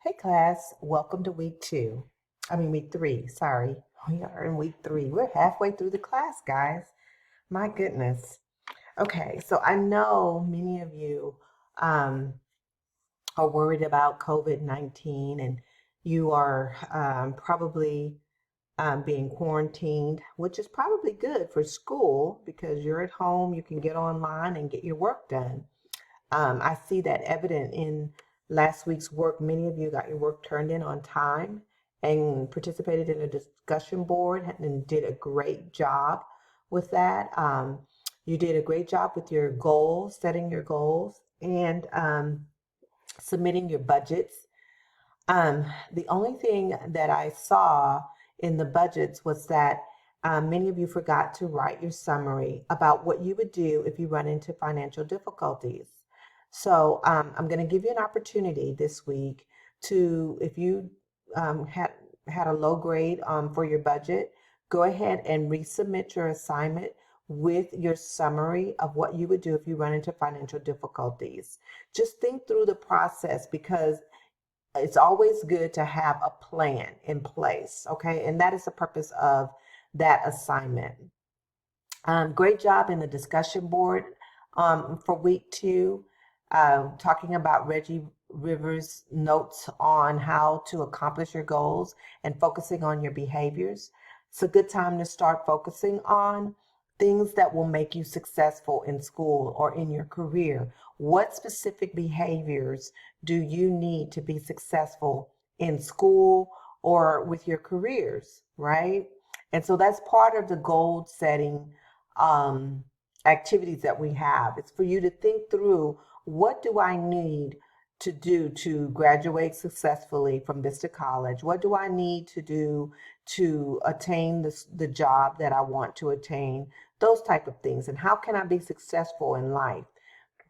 Hey class, welcome to week 3, sorry. We are in week 3. We're halfway through the class, guys. My goodness. Okay, so I know many of you um, are worried about COVID-19 and you are probably being quarantined, which is probably good for school because you're at home, you can get online and get your work done. I see that evident in last week's work. Many of you got your work turned in on time and participated in a discussion board and did a great job with that. You did a great job with your goals, setting your goals, and submitting your budgets. The only thing that I saw in the budgets was that many of you forgot to write your summary about what you would do if you run into financial difficulties. So I'm going to give you an opportunity this week to, if you had a low grade for your budget, go ahead and resubmit your assignment with your summary of what you would do if you run into financial difficulties. Just think through the process because it's always good to have a plan in place, okay? And that is the purpose of that assignment. Great job in the discussion board for week 2, talking about Reggie Rivers' notes on how to accomplish your goals and focusing on your behaviors. It's a good time to start focusing on things that will make you successful in school or in your career. What specific behaviors do you need to be successful in school or with your careers, right? And so that's part of the goal setting um, activities that we have. It's for you to think through, what do I need to do to graduate successfully from Vista College? What do I need to do to attain the job that I want to attain? Those type of things. And how can I be successful in life?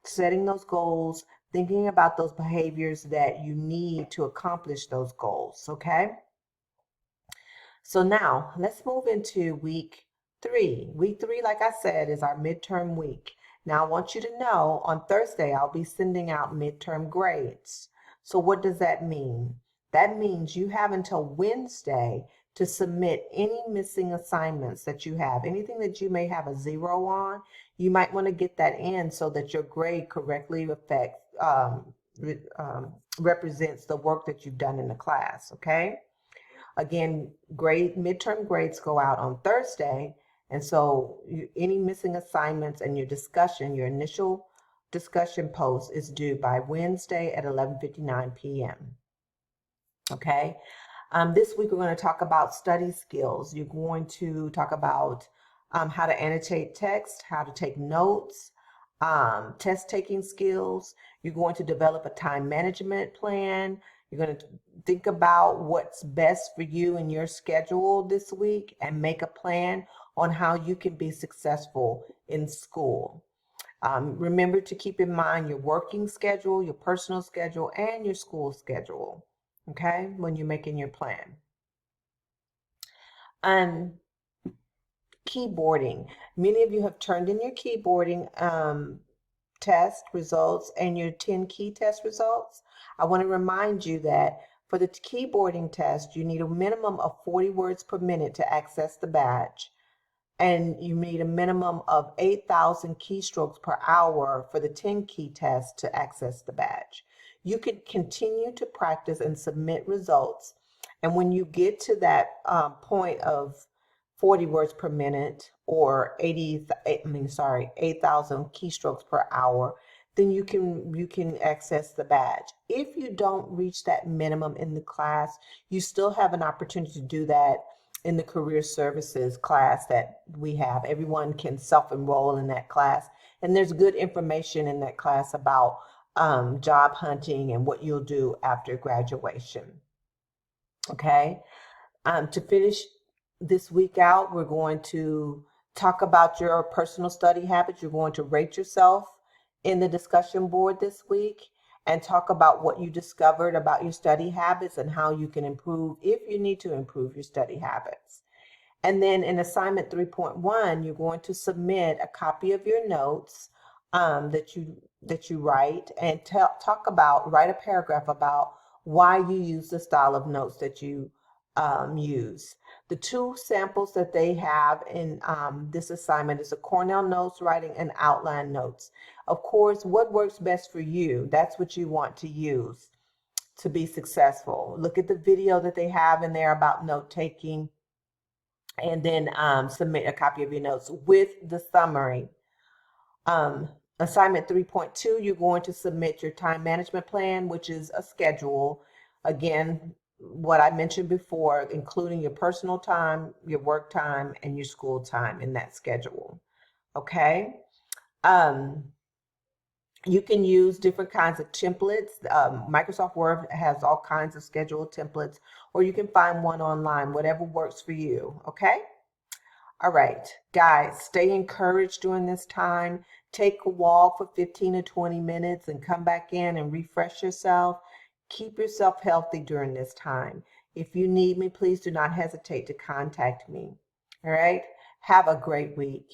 Setting those goals, thinking about those behaviors that you need to accomplish those goals, okay? So now let's move into week 3. Week 3, like I said, is our midterm week. Now I want you to know on Thursday I'll be sending out midterm grades. So what does that mean? That means you have until Wednesday to submit any missing assignments that you have. Anything that you may have a 0 on, you might want to get that in so that your grade correctly represents the work that you've done in the class, okay? Again, midterm grades go out on Thursday, and so any missing assignments and your initial discussion post is due by Wednesday at 11:59 p.m. Okay. This week we're going to talk about study skills. You're going to talk about how to annotate text, how to take notes, test taking skills. You're going to develop a time management plan. You're going to think about what's best for you and your schedule this week and make a plan on how you can be successful in school. Remember to keep in mind your working schedule, your personal schedule, and your school schedule, okay, when you're making your plan. Keyboarding. Many of you have turned in your keyboarding test results and your 10 key test results. I want to remind you that for the keyboarding test, you need a minimum of 40 words per minute to access the badge. And you need a minimum of 8,000 keystrokes per hour for the 10 key test to access the badge. You can continue to practice and submit results. And when you get to that point of 40 words per minute or 8,000 keystrokes per hour, then you can access the badge. If you don't reach that minimum in the class, you still have an opportunity to do that in the career services class that we have. Everyone can self-enroll in that class, and there's good information in that class about job hunting and what you'll do after graduation. Okay. To finish this week out, we're going to talk about your personal study habits. You're going to rate yourself in the discussion board this week and talk about what you discovered about your study habits and how you can improve if you need to improve your study habits. And then in assignment 3.1, you're going to submit a copy of your notes that you write and write a paragraph about why you use the style of notes that you use. The two samples that they have in this assignment is a Cornell Notes writing and outline notes. Of course, what works best for you, that's what you want to use to be successful. Look at the video that they have in there about note taking, and then submit a copy of your notes with the summary. Assignment 3.2, you're going to submit your time management plan, which is a schedule. Again, what I mentioned before, including your personal time, your work time, and your school time in that schedule. Okay. You can use different kinds of templates. Microsoft Word has all kinds of schedule templates, or you can find one online, whatever works for you. Okay. All right, guys, stay encouraged during this time. Take a walk for 15 to 20 minutes and come back in and refresh yourself. Keep yourself healthy during this time. If you need me, please do not hesitate to contact me. All right, have a great week.